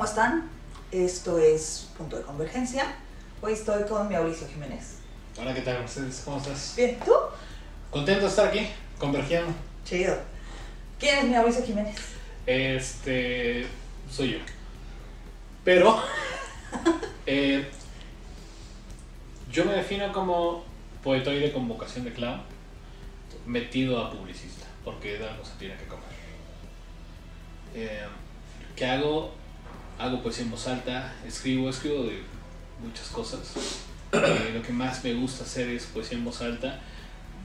están? Esto es Punto de Convergencia. Hoy estoy con Mauricio Jiménez. Hola, ¿qué tal, Mercedes? ¿Cómo estás? Bien, ¿tú? Contento de estar aquí, convergiendo. Chido. ¿Quién es Mauricio Jiménez? Soy yo. Pero, yo me defino como poetoide con vocación de clown, metido a publicista, porque de algo se tiene que comer. ¿Qué hago? Hago poesía en voz alta, escribo de muchas cosas. Lo que más me gusta hacer es poesía en voz alta.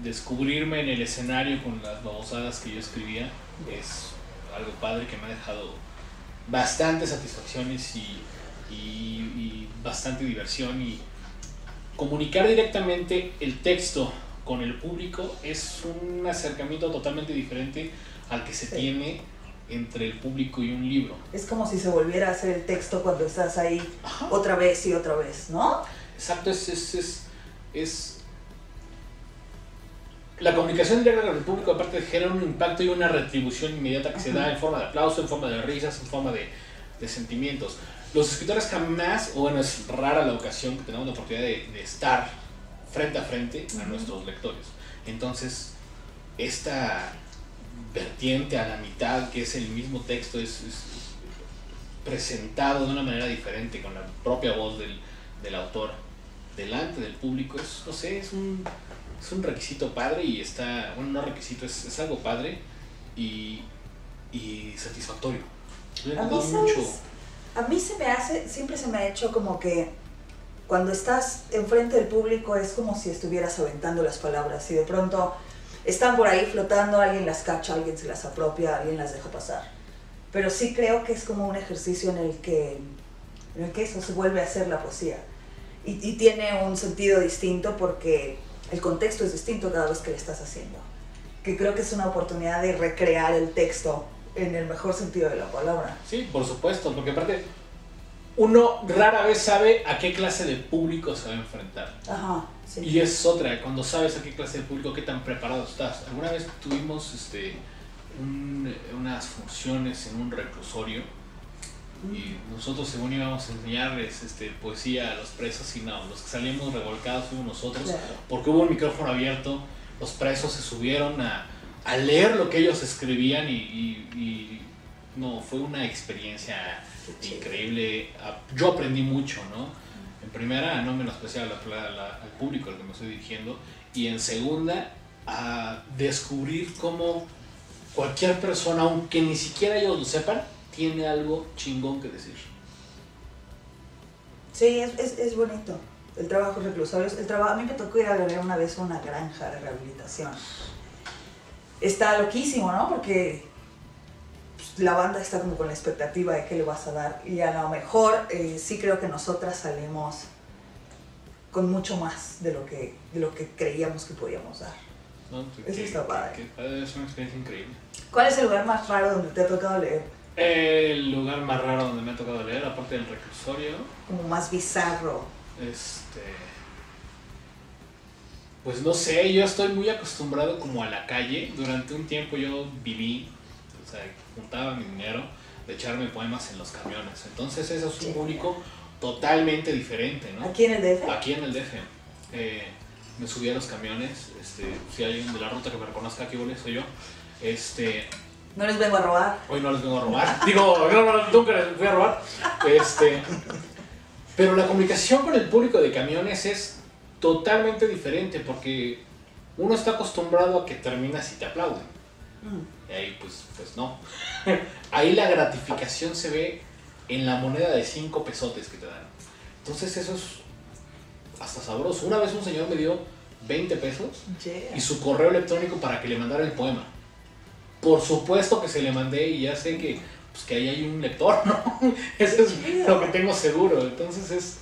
Descubrirme en el escenario con las babosadas que yo escribía es algo padre que me ha dejado bastantes satisfacciones y bastante diversión. Y comunicar directamente el texto con el público es un acercamiento totalmente diferente al que se tiene entre el público y un libro. Es como si se volviera a hacer el texto cuando estás ahí. Ajá. Otra vez y otra vez, ¿no? Exacto, es la comunicación directa con el público, aparte genera un impacto y una retribución inmediata que se da en forma de aplauso, en forma de risas, en forma de sentimientos. Los escritores jamás, o bueno, es rara la ocasión que tenemos la oportunidad de estar frente a frente a nuestros lectores. Entonces, esta vertiente a la mitad, que es el mismo texto, es presentado de una manera diferente, con la propia voz del autor delante del público, es un requisito padre y está, bueno, no requisito, es algo padre y satisfactorio. A mí siempre se me ha hecho como que cuando estás enfrente del público es como si estuvieras aventando las palabras y de pronto están por ahí flotando, alguien las cacha, alguien se las apropia, alguien las deja pasar. Pero sí creo que es como un ejercicio en el que eso se vuelve a hacer la poesía. Y tiene un sentido distinto porque el contexto es distinto cada vez que lo estás haciendo. Que creo que es una oportunidad de recrear el texto en el mejor sentido de la palabra. Sí, por supuesto, porque aparte uno rara vez sabe a qué clase de público se va a enfrentar. Ajá, sí. Y es otra, cuando sabes a qué clase de público, qué tan preparado estás. Alguna vez tuvimos unas funciones en un reclusorio y nosotros según íbamos a enseñarles poesía a los presos y no, los que salíamos revolcados fuimos nosotros, claro. Porque hubo un micrófono abierto, los presos se subieron a leer lo que ellos escribían y no, fue una experiencia increíble. Yo aprendí mucho, ¿no? En primera, no menospreciar al público al que me estoy dirigiendo, y en segunda, a descubrir cómo cualquier persona, aunque ni siquiera ellos lo sepan, tiene algo chingón que decir. Sí, es bonito el trabajo reclusorio. A mí me tocó ir a ver una vez una granja de rehabilitación. Está loquísimo, ¿no? Porque la banda está como con la expectativa de qué le vas a dar y a lo mejor sí creo que nosotras salimos con mucho más de lo que creíamos que podíamos dar. No, eso está padre. Es una experiencia increíble. ¿Cuál es el lugar más raro donde te ha tocado leer? El lugar más raro donde me ha tocado leer, aparte del reclusorio, como más bizarro. Pues no sé, yo estoy muy acostumbrado como a la calle. Durante un tiempo yo viví, o sea, juntaba mi dinero de echarme poemas en los camiones. Entonces eso es un público totalmente diferente, ¿no? ¿Aquí en el DF? Aquí en el DF. Me subí a los camiones, si hay alguien de la ruta que me reconozca, aquí soy yo. No les vengo a robar. Hoy no les vengo a robar. Digo, no, nunca les voy a robar. Pero la comunicación con el público de camiones es totalmente diferente porque uno está acostumbrado a que terminas y te aplauden. Y ahí pues no. Ahí la gratificación se ve en la moneda de 5 pesotes que te dan. Entonces eso es hasta sabroso. Una vez un señor me dio 20 pesos y su correo electrónico para que le mandara el poema. Por supuesto que se le mandé y ya sé que ahí hay un lector, ¿no? Eso es lo que tengo seguro. Entonces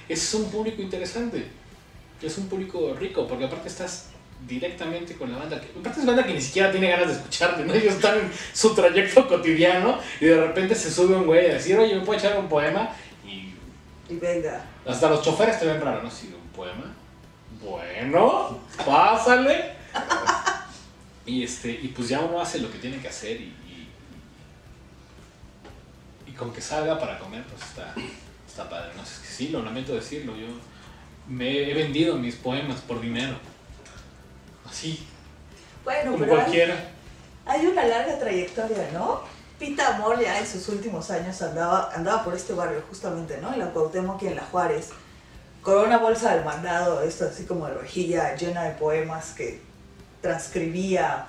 es un público interesante. Es un público rico, porque aparte estás directamente con la banda. Aparte es banda que ni siquiera tiene ganas de escucharte, ¿no? Ellos están en su trayecto cotidiano y de repente se sube un güey a decir, oye, ¿me puedo echar un poema? Y venga. Hasta los choferes te ven raro, ¿no? Sí, un poema. Bueno, pásale. Y pues ya uno hace lo que tiene que hacer y con que salga para comer, pues está padre, ¿no? Es que sí, lo lamento decirlo, yo he vendido mis poemas por dinero. Así, Bueno, como pero cualquiera. hay una larga trayectoria, ¿no? Pita Amor ya en sus últimos años andaba por este barrio justamente, ¿no? En la Cuauhtémoc y en la Juárez, con una bolsa del mandado, esto así como de rejilla llena de poemas que transcribía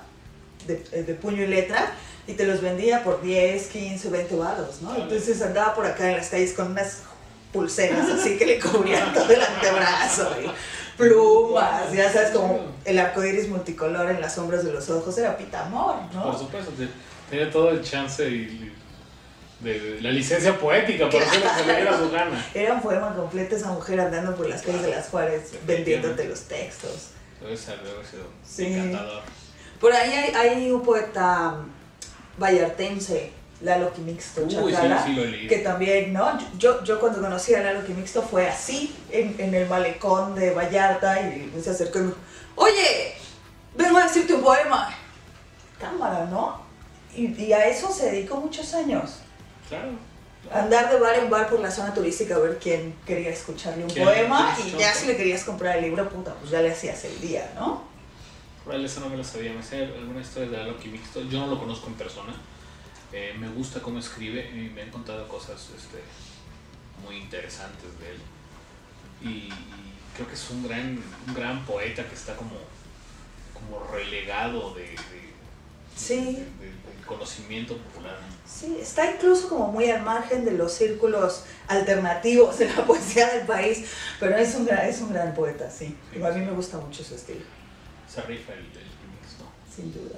de puño y letra y te los vendía por 10, 15, 20 varos, ¿no? Entonces andaba por acá en las calles con unas pulseras así que le cubrían todo el antebrazo y plumas, ya sabes, como el arco iris multicolor en las sombras de los ojos, era Pita Amor, ¿no? Por supuesto, tenía todo el chance de la licencia poética para hacer lo que le diera su gana. Era un poema completo esa mujer andando por las calles de las Juárez vendiéndote los textos. Debe haber sido Sí. encantador. Por ahí hay un poeta vallartense, Lalo Quimixto Chacala, sí, lo leí. que también, ¿no? Yo cuando conocí a Lalo Quimixto fue así, en el malecón de Vallarta, y me se acercó y me dijo, oye, vengo a decirte un poema. Cámara, ¿no? Y a eso se dedicó muchos años. Claro. Andar de bar en bar por la zona turística a ver quién quería escucharle un poema, y ya si le querías comprar el libro, puta, pues ya le hacías el día, ¿no? Real, eso no me lo sabía. Me sé alguna historia de Lalo Quimixto. Yo no lo conozco en persona. Me gusta cómo escribe y me han contado cosas muy interesantes de él. Y creo que es un gran poeta que está como relegado Sí. del conocimiento popular. Sí, está incluso como muy al margen de los círculos alternativos de la poesía del país, pero es un gran poeta, sí. Sí, A mí me gusta mucho su estilo. Se rifa el Quimixto. Sin duda.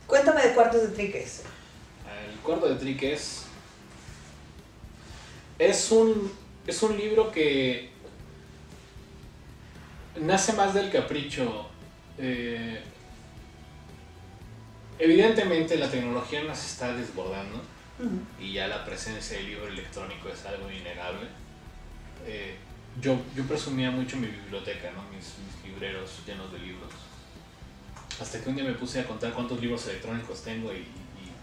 Cuéntame de Cuartos de Triques. El Cuarto de Triques es un libro que nace más del capricho. Evidentemente la tecnología nos está desbordando y ya la presencia del libro electrónico es algo innegable. Yo presumía mucho mi biblioteca, ¿no? Mis libreros llenos de libros. Hasta que un día me puse a contar cuántos libros electrónicos tengo y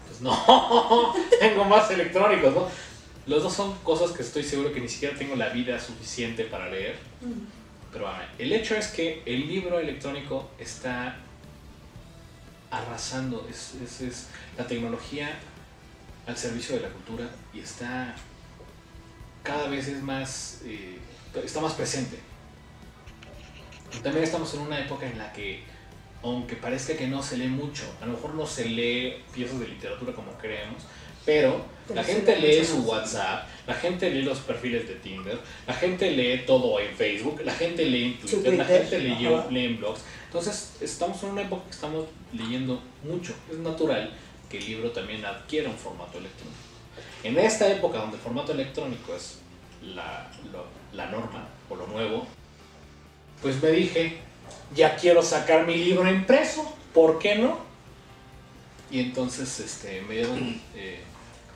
pues no, tengo más electrónicos, ¿no? Los dos son cosas que estoy seguro que ni siquiera tengo la vida suficiente para leer. Pero el hecho es que el libro electrónico está arrasando, es la tecnología al servicio de la cultura y está cada vez está más presente. También estamos en una época en la que, aunque parezca que no se lee mucho, a lo mejor no se lee piezas de literatura como creemos, pero la gente lee su WhatsApp, la gente lee los perfiles de Tinder, la gente lee todo en Facebook, la gente lee en Twitter, la gente lee en blogs. Entonces estamos en una época que estamos leyendo mucho. Es natural que el libro también adquiera un formato electrónico. En esta época donde el formato electrónico es la norma o lo nuevo, pues me dije, ya quiero sacar mi libro impreso, ¿por qué no? Y entonces me dieron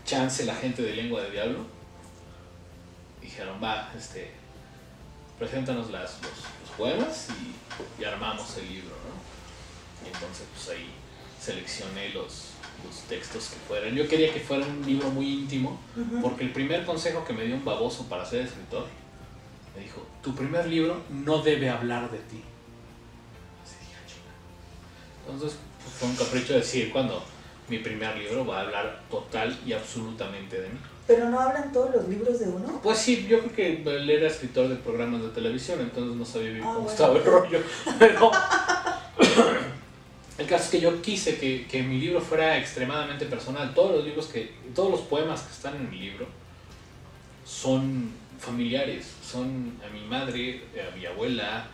chance la gente de Lengua de Diablo. Dijeron, preséntanos los poemas y armamos el libro, ¿no? Y entonces pues ahí seleccioné los textos que fueran. Yo quería que fuera un libro muy íntimo, porque el primer consejo que me dio un baboso para ser escritor, me dijo, tu primer libro no debe hablar de ti. Así dije, chinga. Entonces pues, fue un capricho decir cuando mi primer libro va a hablar total y absolutamente de mí. ¿Pero no hablan todos los libros de uno? Pues sí, yo creo que él era escritor de programas de televisión, entonces no sabía bien cómo estaba el rollo. Pero el caso es que yo quise que mi libro fuera extremadamente personal. Todos los poemas que están en mi libro son familiares, son a mi madre, a mi abuela,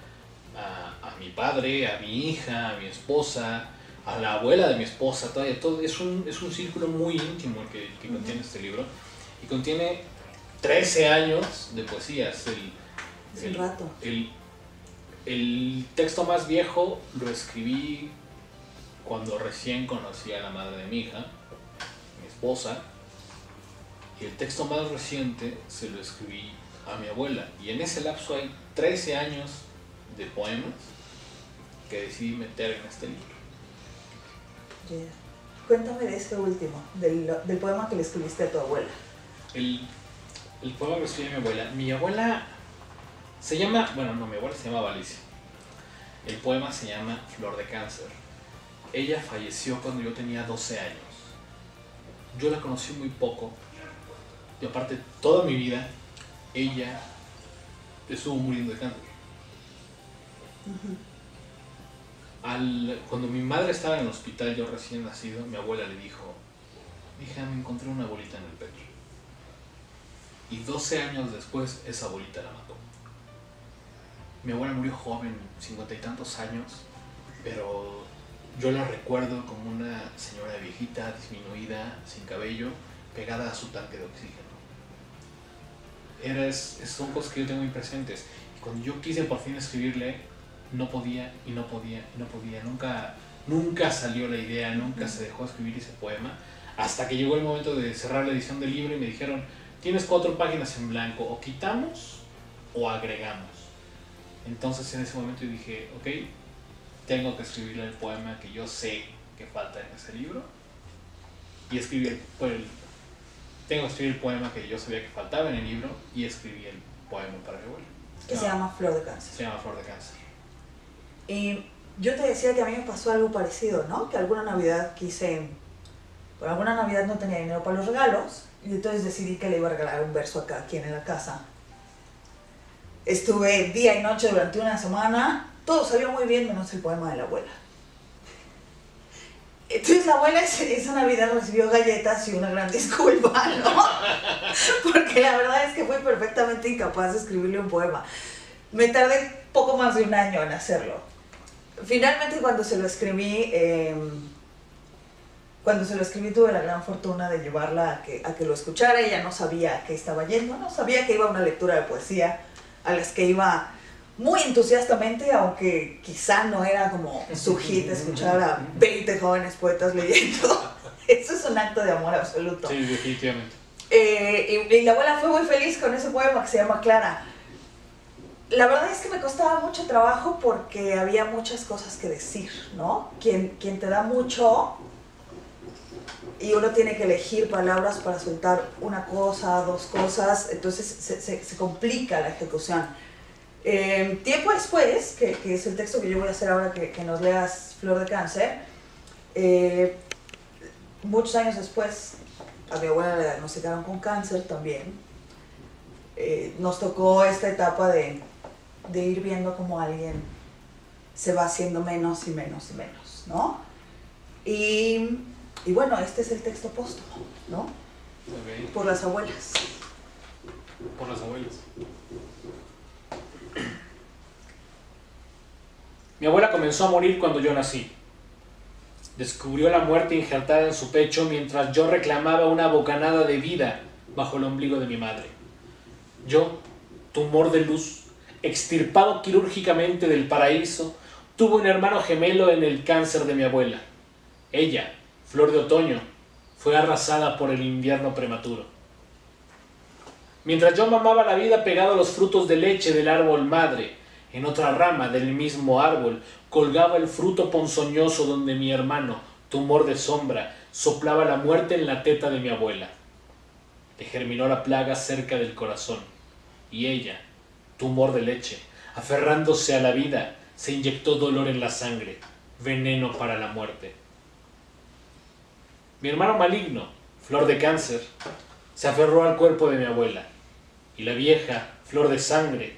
a mi padre, a mi hija, a mi esposa, a la abuela de mi esposa, todo es un círculo muy íntimo el que contiene este libro. Y contiene 13 años de poesías. Es un rato. El texto más viejo lo escribí cuando recién conocí a la madre de mi hija, mi esposa. Y el texto más reciente se lo escribí a mi abuela. Y en ese lapso hay 13 años de poemas que decidí meter en este libro. Yeah. Cuéntame de ese último, del poema que le escribiste a tu abuela. El poema que escribí a mi abuela. Mi abuela se llama, bueno, no, mi abuela se llama Alicia. El poema se llama Flor de Cáncer. Ella falleció cuando yo tenía 12 años. Yo la conocí muy poco. Y aparte, toda mi vida, ella estuvo muriendo de cáncer. Cuando mi madre estaba en el hospital, yo recién nacido, mi abuela le dijo: hija, me encontré una bolita en el pecho. Y 12 años después, esa bolita la mató. Mi abuela murió joven, 50 y tantos años, pero yo la recuerdo como una señora viejita, disminuida, sin cabello, pegada a su tanque de oxígeno. Son cosas que yo tengo muy presentes. Y cuando yo quise por fin escribirle, no podía. Nunca salió la idea, nunca se dejó escribir ese poema, hasta que llegó el momento de cerrar la edición del libro y me dijeron: tienes 4 páginas en blanco, o quitamos o agregamos. Entonces en ese momento yo dije: ok, tengo que escribirle el poema que yo sé que falta en ese libro, y tengo que escribir el poema que yo sabía que faltaba en el libro, y escribí el poema para mi abuela. Que se llama Flor de Cáncer. Se llama Flor de Cáncer. Y yo te decía que a mí me pasó algo parecido, ¿no? Que alguna Navidad por alguna Navidad no tenía dinero para los regalos, y entonces decidí que le iba a regalar un verso a cada quien en la casa. Estuve día y noche durante una semana, todo salió muy bien menos el poema de la abuela. Entonces la abuela esa Navidad recibió galletas y una gran disculpa, ¿no? Porque la verdad es que fui perfectamente incapaz de escribirle un poema. Me tardé poco más de un año en hacerlo. Finalmente cuando se lo escribí tuve la gran fortuna de llevarla a que lo escuchara. Ella no sabía a qué estaba yendo, no sabía que iba a una lectura de poesía a las que iba muy entusiastamente, aunque quizá no era como su hit escuchar a 20 jóvenes poetas leyendo. Eso es un acto de amor absoluto. Sí, definitivamente. Y la abuela fue muy feliz con ese poema que se llama Clara. La verdad es que me costaba mucho trabajo porque había muchas cosas que decir, ¿no? Quien te da mucho y uno tiene que elegir palabras para soltar una cosa, 2 cosas, entonces se complica la ejecución. Tiempo después, que es el texto que yo voy a hacer ahora que nos leas, Flor de Cáncer, muchos años después a mi abuela le diagnosticaron con cáncer también. Nos tocó esta etapa de ir viendo cómo alguien se va haciendo menos y menos y menos, ¿no? Y bueno, este es el texto póstumo, ¿no? Okay. Por las abuelas. Por las abuelas. Mi abuela comenzó a morir cuando yo nací. Descubrió la muerte injertada en su pecho mientras yo reclamaba una bocanada de vida bajo el ombligo de mi madre. Yo, tumor de luz, extirpado quirúrgicamente del paraíso, tuve un hermano gemelo en el cáncer de mi abuela. Ella, Flor de Otoño, fue arrasada por el invierno prematuro. Mientras yo mamaba la vida pegado a los frutos de leche del árbol madre, en otra rama del mismo árbol colgaba el fruto ponzoñoso donde mi hermano, tumor de sombra, soplaba la muerte en la teta de mi abuela. Le germinó la plaga cerca del corazón, y ella, tumor de leche, aferrándose a la vida, se inyectó dolor en la sangre, veneno para la muerte. Mi hermano maligno, Flor de Cáncer, se aferró al cuerpo de mi abuela, y la vieja, Flor de Sangre,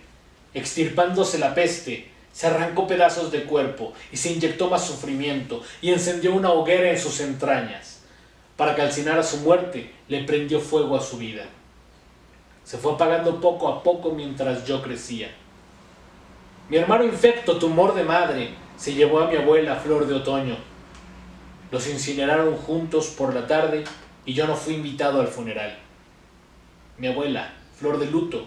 extirpándose la peste, se arrancó pedazos de cuerpo y se inyectó más sufrimiento y encendió una hoguera en sus entrañas. Para calcinar a su muerte, le prendió fuego a su vida. Se fue apagando poco a poco mientras yo crecía. Mi hermano infecto, tumor de madre, se llevó a mi abuela, Flor de Otoño. Los incineraron juntos por la tarde y yo no fui invitado al funeral. Mi abuela, Flor de Luto,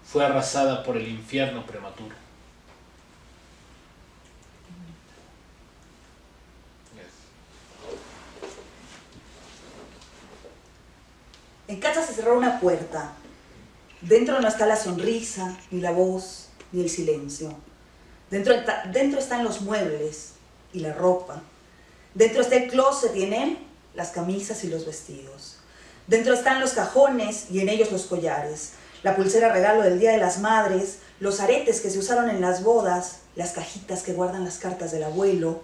fue arrasada por el infierno prematuro. En casa se cerró una puerta. Dentro no está la sonrisa, ni la voz, ni el silencio. Dentro están los muebles y la ropa. Dentro está el closet y en él las camisas y los vestidos. Dentro están los cajones y en ellos los collares, la pulsera regalo del Día de las Madres, los aretes que se usaron en las bodas, las cajitas que guardan las cartas del abuelo,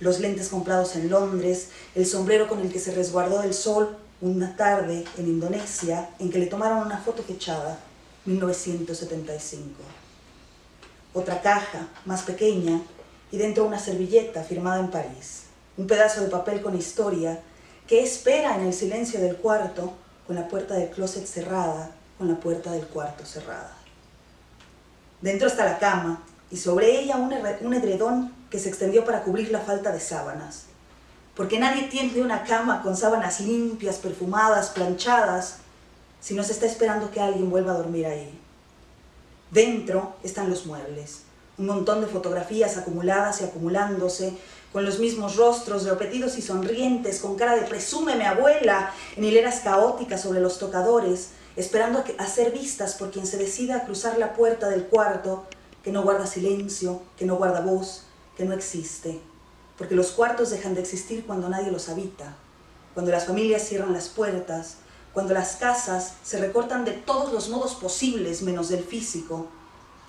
los lentes comprados en Londres, el sombrero con el que se resguardó del sol una tarde en Indonesia en que le tomaron una foto fechada, 1975. Otra caja, más pequeña, y dentro una servilleta firmada en París. Un pedazo de papel con historia que espera en el silencio del cuarto, con la puerta del closet cerrada, con la puerta del cuarto cerrada. Dentro está la cama, y sobre ella un edredón que se extendió para cubrir la falta de sábanas. Porque nadie tiende una cama con sábanas limpias, perfumadas, planchadas, si no se está esperando que alguien vuelva a dormir ahí. Dentro están los muebles, un montón de fotografías acumuladas y acumulándose, con los mismos rostros repetidos y sonrientes, con cara de presúmeme abuela, en hileras caóticas sobre los tocadores, esperando a ser vistas por quien se decida a cruzar la puerta del cuarto, que no guarda silencio, que no guarda voz, que no existe. Porque los cuartos dejan de existir cuando nadie los habita, cuando las familias cierran las puertas, cuando las casas se recortan de todos los modos posibles menos del físico,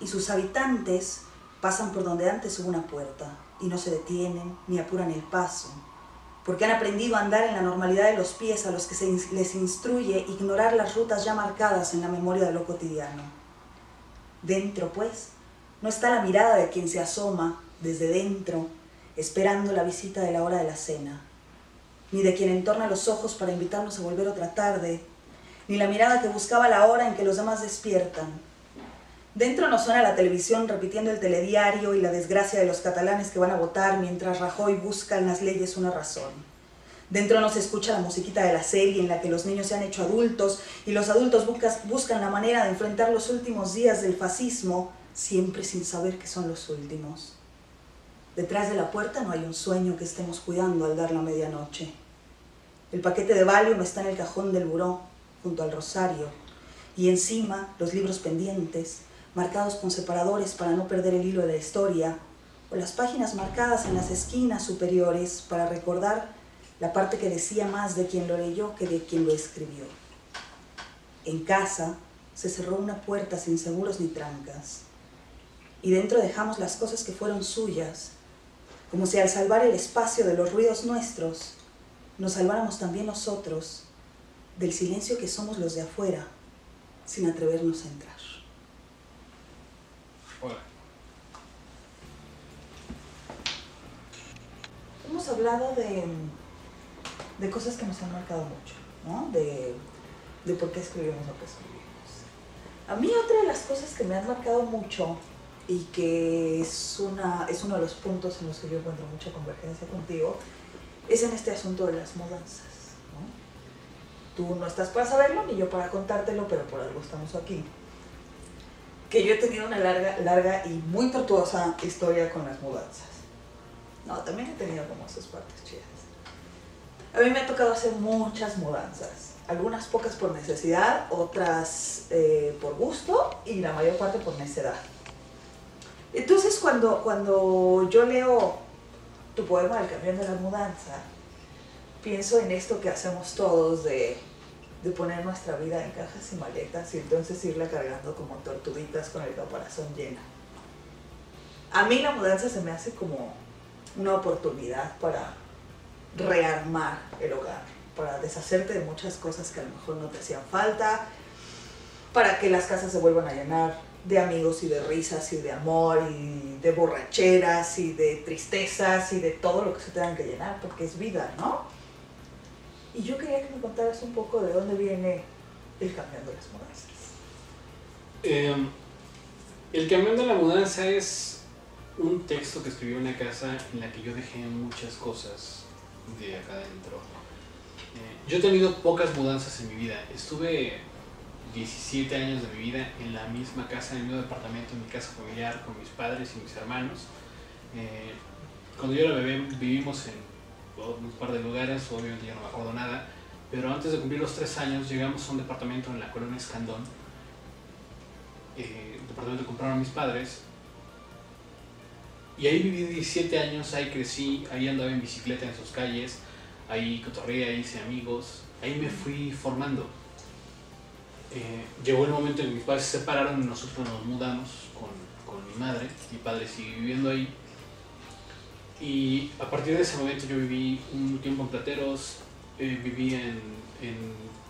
y sus habitantes pasan por donde antes hubo una puerta, y no se detienen ni apuran el paso, porque han aprendido a andar en la normalidad de los pies a los que les instruye ignorar las rutas ya marcadas en la memoria de lo cotidiano. Dentro, pues, no está la mirada de quien se asoma desde dentro, esperando la visita de la hora de la cena, ni de quien entorna los ojos para invitarnos a volver otra tarde, ni la mirada que buscaba la hora en que los demás despiertan. Dentro no suena la televisión repitiendo el telediario y la desgracia de los catalanes que van a votar mientras Rajoy busca en las leyes una razón. Dentro no se escucha la musiquita de la serie en la que los niños se han hecho adultos y los adultos buscan la manera de enfrentar los últimos días del fascismo, siempre sin saber que son los últimos. Detrás de la puerta no hay un sueño que estemos cuidando al dar la medianoche. El paquete de Valium está en el cajón del buró, junto al rosario, y encima los libros pendientes, marcados con separadores para no perder el hilo de la historia, o las páginas marcadas en las esquinas superiores para recordar la parte que decía más de quien lo leyó que de quien lo escribió. En casa se cerró una puerta sin seguros ni trancas, y dentro dejamos las cosas que fueron suyas, como si al salvar el espacio de los ruidos nuestros, nos salváramos también nosotros del silencio que somos los de afuera, sin atrevernos a entrar. Hola. Hemos hablado de cosas que nos han marcado mucho, ¿no? De por qué escribimos lo que escribimos. A mí otra de las cosas que me han marcado mucho y que es uno de los puntos en los que yo encuentro mucha convergencia contigo, es en este asunto de las mudanzas, ¿no? Tú no estás para saberlo ni yo para contártelo, pero por algo estamos aquí. Que yo he tenido una larga y muy tortuosa historia con las mudanzas. No, también he tenido como sus partes chidas. A mí me ha tocado hacer muchas mudanzas, algunas pocas por necesidad, otras por gusto y la mayor parte por necedad. Entonces cuando yo leo tu poema El camión de la mudanza, pienso en esto que hacemos todos de poner nuestra vida en cajas y maletas y entonces irla cargando como tortuguitas con el caparazón lleno. A mí la mudanza se me hace como una oportunidad para rearmar el hogar, para deshacerte de muchas cosas que a lo mejor no te hacían falta, para que las casas se vuelvan a llenar de amigos y de risas y de amor y de borracheras y de tristezas y de todo lo que se tengan que llenar, porque es vida, ¿no? Y yo quería que me contaras un poco de dónde viene el camión de las mudanzas. El camión de la mudanza es un texto que escribí en una casa en la que yo dejé muchas cosas de acá adentro. Yo he tenido pocas mudanzas en mi vida. Estuve 17 años de mi vida en la misma casa, en el mismo departamento, en mi casa familiar, con mis padres y mis hermanos. Cuando yo era bebé vivimos en un par de lugares, obviamente ya no me acuerdo nada, pero antes de cumplir los 3 años llegamos a un departamento en la colonia Escandón. El departamento que compraron mis padres. Y ahí viví 17 años, ahí crecí, ahí andaba en bicicleta en sus calles, ahí cotorreé, ahí hice amigos, ahí me fui formando. Llegó el momento en que mis padres se separaron y nosotros nos mudamos con mi madre. Mi padre sigue viviendo ahí. Y a partir de ese momento yo viví un tiempo en Plateros, viví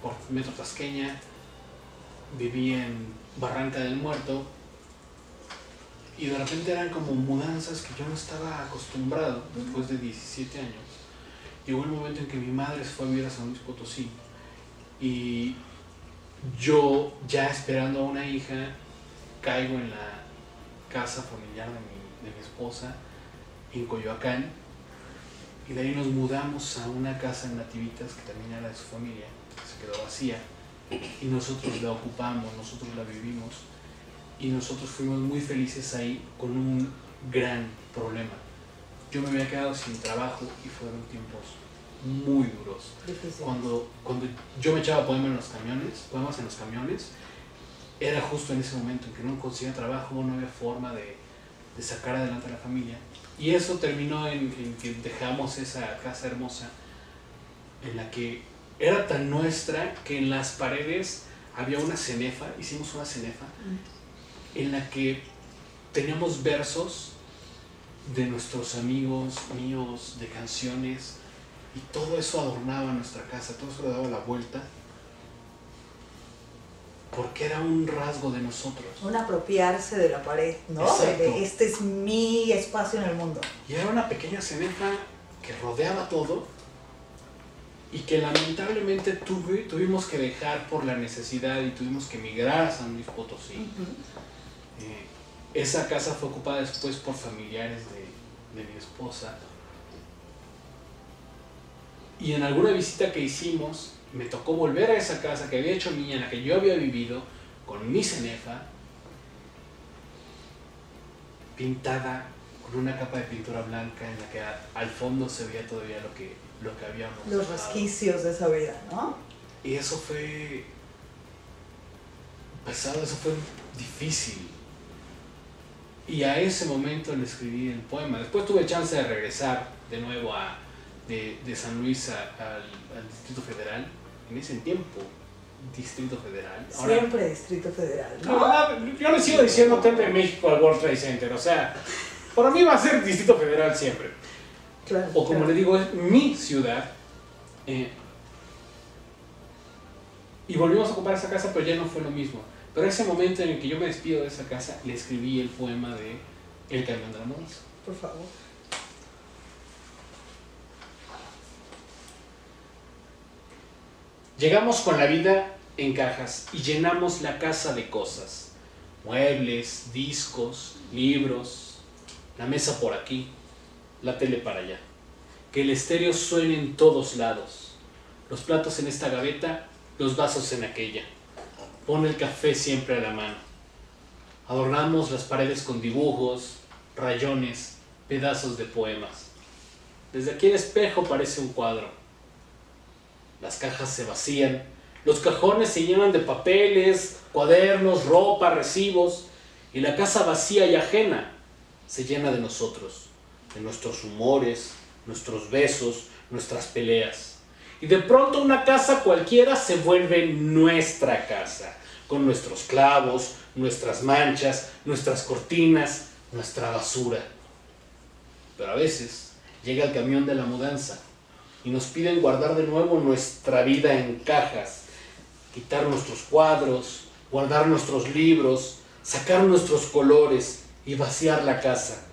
por Metro Tasqueña, viví en Barranca del Muerto. Y de repente eran como mudanzas que yo no estaba acostumbrado después de 17 años. Llegó el momento en que mi madre se fue a vivir a San Luis Potosí. Y yo, ya esperando a una hija, caigo en la casa familiar de mi esposa en Coyoacán. Y de ahí nos mudamos a una casa en Nativitas que también era de su familia, que se quedó vacía. Y nosotros la ocupamos, nosotros la vivimos. Y nosotros fuimos muy felices ahí con un gran problema. Yo me había quedado sin trabajo y fueron tiempos muy duros. Cuando yo me echaba poemas en los camiones, era justo en ese momento en que no conseguía trabajo, no había forma de sacar adelante a la familia. Y eso terminó en que dejamos esa casa hermosa en la que era tan nuestra que en las paredes había una cenefa, hicimos una cenefa en la que teníamos versos de nuestros amigos, míos, de canciones, y todo eso adornaba nuestra casa, todo eso le daba la vuelta, porque era un rasgo de nosotros. Un apropiarse de la pared, ¿no? De este es mi espacio en el mundo. Y era una pequeña cenefa que rodeaba todo y que lamentablemente tuvimos que dejar por la necesidad y tuvimos que emigrar a San Luis Potosí. Esa casa fue ocupada después por familiares de mi esposa. Y en alguna visita que hicimos, me tocó volver a esa casa que había hecho mía, en la que yo había vivido, con mi cenefa, pintada con una capa de pintura blanca en la que al fondo se veía todavía lo que habíamos los resquicios de esa vida, ¿no? Y eso fue pesado, eso fue difícil. Y a ese momento le escribí el poema. Después tuve chance de regresar de nuevo de San Luis al Distrito Federal. En ese tiempo, Distrito Federal. Ahora, siempre Distrito Federal, ¿no? Yo le sigo diciendo Temple México al World Trade Center. O sea, para mí va a ser Distrito Federal siempre. Claro, o como le digo, es mi ciudad. Y volvimos a ocupar esa casa, pero ya no fue lo mismo. Pero ese momento en el que yo me despido de esa casa, le escribí el poema de El Camión de la Mudanza. Por favor. Llegamos con la vida en cajas y llenamos la casa de cosas. Muebles, discos, libros, la mesa por aquí, la tele para allá. Que el estéreo suene en todos lados. Los platos en esta gaveta, los vasos en aquella. Pon el café siempre a la mano. Adornamos las paredes con dibujos, rayones, pedazos de poemas. Desde aquí el espejo parece un cuadro. Las cajas se vacían, los cajones se llenan de papeles, cuadernos, ropa, recibos, y la casa vacía y ajena se llena de nosotros, de nuestros humores, nuestros besos, nuestras peleas. Y de pronto una casa cualquiera se vuelve nuestra casa, con nuestros clavos, nuestras manchas, nuestras cortinas, nuestra basura. Pero a veces llega el camión de la mudanza y nos piden guardar de nuevo nuestra vida en cajas, quitar nuestros cuadros, guardar nuestros libros, sacar nuestros colores y vaciar la casa.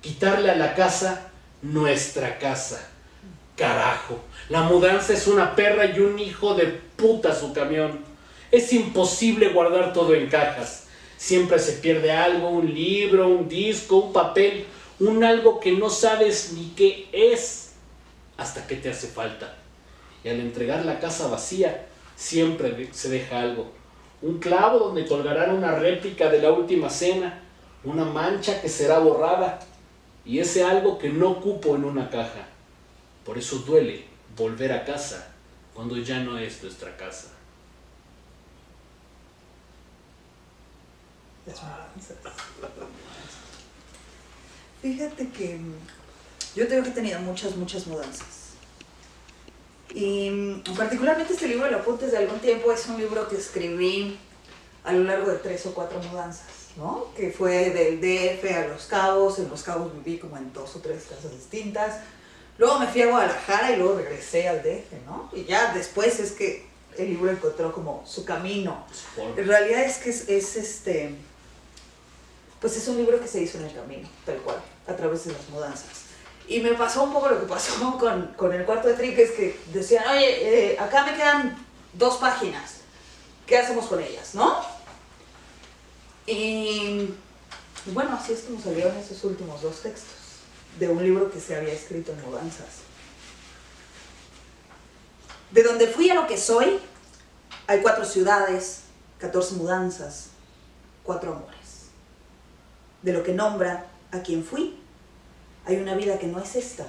Quitarle a la casa nuestra casa. Carajo, la mudanza es una perra y un hijo de puta su camión. Es imposible guardar todo en cajas. Siempre se pierde algo, un libro, un disco, un papel, un algo que no sabes ni qué es hasta que te hace falta. Y al entregar la casa vacía, siempre se deja algo. Un clavo donde colgarán una réplica de la última cena, una mancha que será borrada, y ese algo que no cupo en una caja. Por eso duele volver a casa cuando ya no es nuestra casa. Fíjate que yo tengo que he tenido muchas mudanzas. Y particularmente este libro, El Apuntes de algún tiempo, es un libro que escribí a lo largo de 3 o 4 mudanzas, ¿no? Que fue del DF a Los Cabos. En Los Cabos viví como en 2 o 3 casas distintas. Luego me fui a Guadalajara y luego regresé al DF, ¿no? Y ya después es que el libro encontró como su camino. En realidad es que pues es un libro que se hizo en el camino, tal cual, a través de las mudanzas. Y me pasó un poco lo que pasó con el cuarto de Triques, que decían, oye, acá me quedan 2 páginas, ¿qué hacemos con ellas, no? Y bueno, así es como salieron esos últimos 2 textos de un libro que se había escrito en mudanzas. De donde fui a lo que soy, hay 4 ciudades, 14 mudanzas, 4 amores. De lo que nombra a quien fui, hay una vida que no es esta,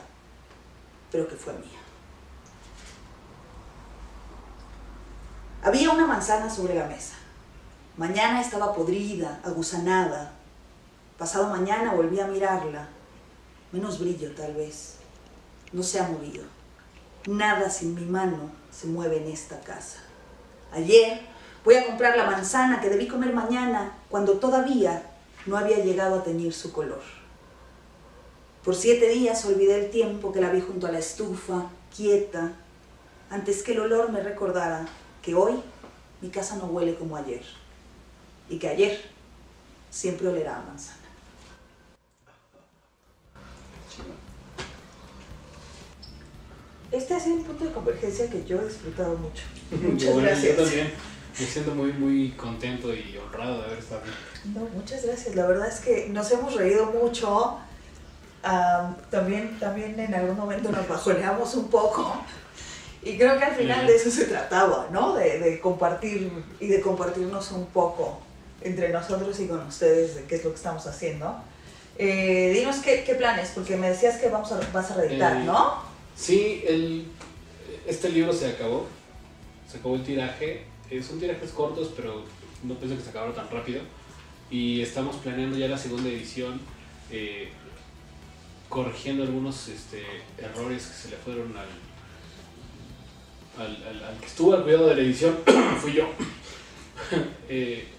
pero que fue mía. Había una manzana sobre la mesa. Mañana estaba podrida, agusanada. Pasado mañana volví a mirarla. Menos brillo, tal vez. No se ha movido. Nada sin mi mano se mueve en esta casa. Ayer voy a comprar la manzana que debí comer mañana, cuando todavía no había llegado a teñir su color. Por 7 días olvidé el tiempo que la vi junto a la estufa, quieta, antes que el olor me recordara que hoy mi casa no huele como ayer, y que ayer siempre olerá a manzana. Este ha sido un punto de convergencia que yo he disfrutado mucho. Muchas gracias. Yo también me siento muy, muy contento y honrado de haber estado aquí. No, muchas gracias. La verdad es que nos hemos reído mucho. También en algún momento nos bajoneamos un poco. Y creo que al final de eso se trataba, ¿no? De compartir y de compartirnos un poco entre nosotros y con ustedes de qué es lo que estamos haciendo. Dinos qué planes, porque me decías que vas a reeditar, ¿no? Sí, este libro se acabó el tiraje. Son tirajes cortos, pero no pensé que se acabara tan rápido. Y estamos planeando ya la segunda edición, corrigiendo algunos errores que se le fueron al que estuvo al cuidado de la edición. Fui yo.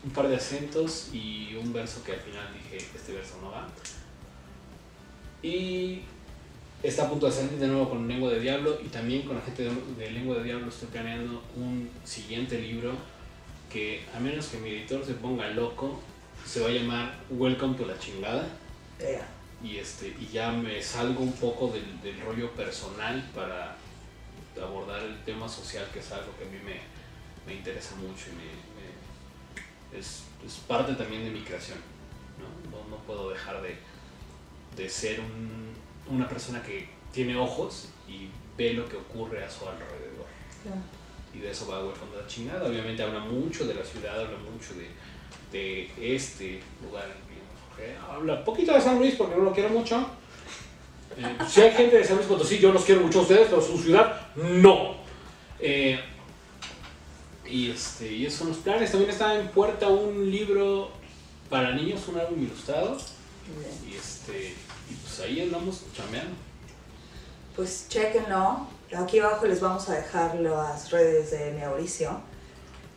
Un par de acentos y un verso que al final dije, este verso no va. Y está a punto de salir de nuevo con Lengua de Diablo, y también con la gente de Lengua de Diablo estoy planeando un siguiente libro que, a menos que mi editor se ponga loco, se va a llamar Welcome to la chingada. Y ya me salgo un poco del rollo personal para abordar el tema social, que es algo que a mí me interesa mucho y es parte también de mi creación, ¿no? No puedo dejar de ser una persona que tiene ojos y ve lo que ocurre a su alrededor. Claro. Y de eso va Welcome to la chingada. Obviamente habla mucho de la ciudad, habla mucho de este lugar en que habla poquito de San Luis porque no lo quiero mucho. Si hay gente de San Luis Potosí, yo los quiero mucho a ustedes, pero su ciudad, no. Y esos son los planes. También está en puerta un libro para niños, un álbum ilustrado. Y pues ahí andamos chambeando. Pues chéquenlo. Aquí abajo les vamos a dejar las redes de Mauricio.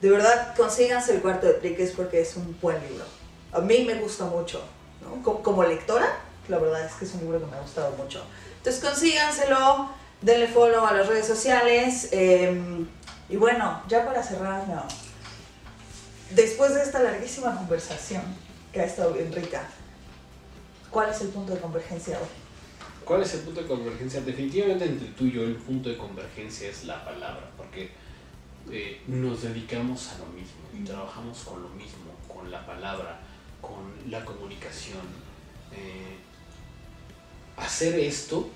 De verdad, consíganse El Cuarto de Triques porque es un buen libro. A mí me gusta mucho, ¿no? Como lectora, la verdad es que es un libro que me ha gustado mucho. Entonces consíganselo, denle follow a las redes sociales. Y bueno, ya para cerrar, no. Después de esta larguísima conversación, que ha estado bien rica, ¿cuál es el punto de convergencia hoy? ¿Cuál es el punto de convergencia? Definitivamente entre tú y yo el punto de convergencia es la palabra, porque nos dedicamos a lo mismo y trabajamos con lo mismo, con la palabra, con la comunicación. Hacer esto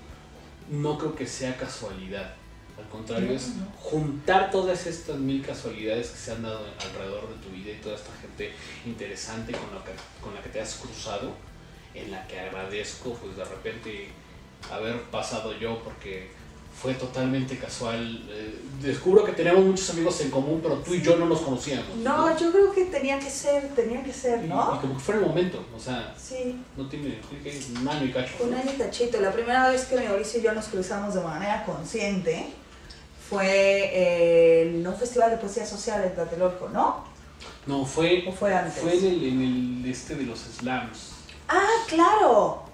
no creo que sea casualidad, al contrario, es juntar todas estas 1000 casualidades que se han dado alrededor de tu vida y toda esta gente interesante con la que te has cruzado, en la que agradezco pues de repente haber pasado yo, porque fue totalmente casual. Descubro que tenemos muchos amigos en común, pero tú y yo no nos conocíamos. No, yo creo que tenía que ser, ¿no? Y como que fuera el momento, o sea, sí. No tiene un año y cacho. Un año y cachito. La primera vez que Mauricio y yo nos cruzamos de manera consciente fue en un festival de poesía social en Tlatelolco, ¿no? No, fue, ¿O fue antes? Fue en el de los slams. Ah, claro.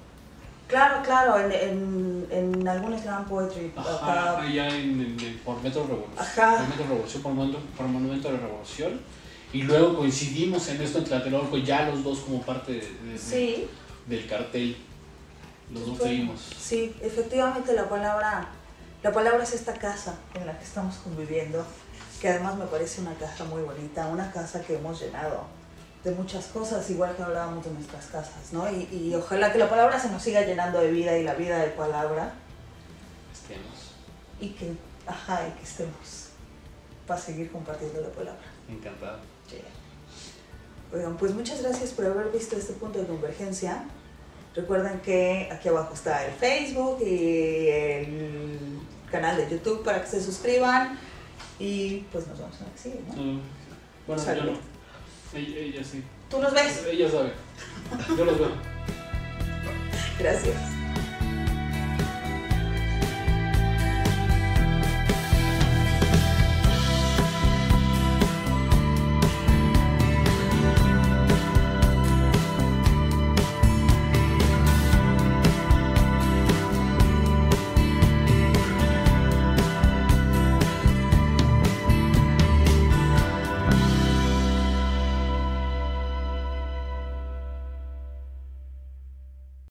Claro, en algún slam poetry. Ajá, allá por Metro Revolución. Ajá. Por Metro Revolución, por Monumento de la Revolución. Y luego coincidimos en esto en Tlatelolco, ya los dos como parte sí. del cartel. Los dos seguimos. Sí, efectivamente la palabra es esta casa en la que estamos conviviendo, que además me parece una casa muy bonita, una casa que hemos llenado de muchas cosas, igual que hablábamos de nuestras casas, ¿no? Y ojalá que la palabra se nos siga llenando de vida y la vida de palabra. Estemos. Y que estemos para seguir compartiendo la palabra. Encantado. Sí. Oigan, pues muchas gracias por haber visto este punto de convergencia. Recuerden que aquí abajo está el Facebook y el canal de YouTube para que se suscriban. Y pues nos vemos en la que sigue, ¿no? Bueno, Salud. yo no. Ella sí. ¿Tú nos ves? Ella sabe. Yo los veo. Gracias.